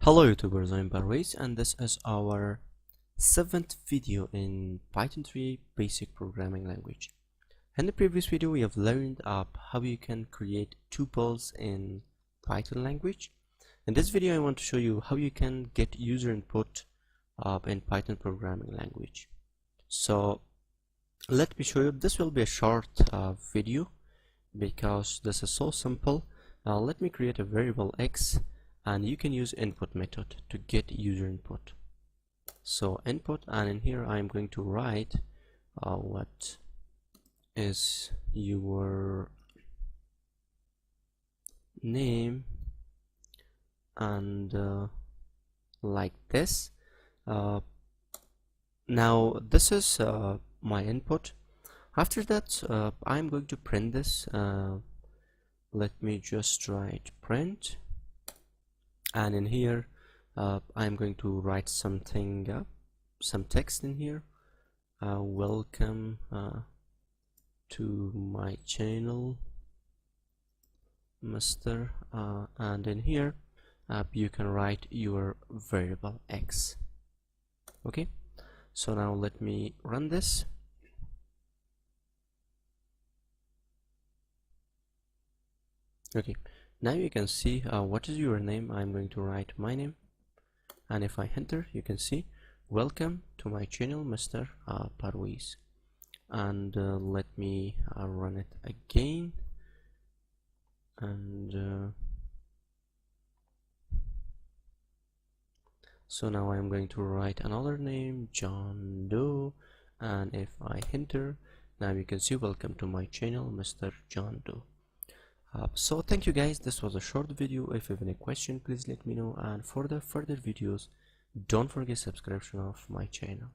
Hello YouTubers, I'm Parvez and this is our 7th video in Python 3 basic programming language. In the previous video we have learned how you can create tuples in Python language. In this video I want to show you how you can get user input in Python programming language. So let me show you. This will be a short video because this is so simple. Let me create a variable x and you can use input method to get user input. So input, and in here I'm going to write what is your name, and like this. Now this is my input. After that I'm going to print this. Let me just write print, and in here I'm going to write something, some text in here. Welcome to my channel, Mr. And in here you can write your variable x. Okay, so now let me run this. Okay, now you can see what is your name. I'm going to write my name, and if I enter you can see welcome to my channel, Mr. Parvez. And let me run it again, and so now I'm going to write another name, John Doe, and if I enter now you can see welcome to my channel, Mr. John Doe. So thank you guys, this was a short video. If you have any question please let me know, and for the further videos don't forget subscription of my channel.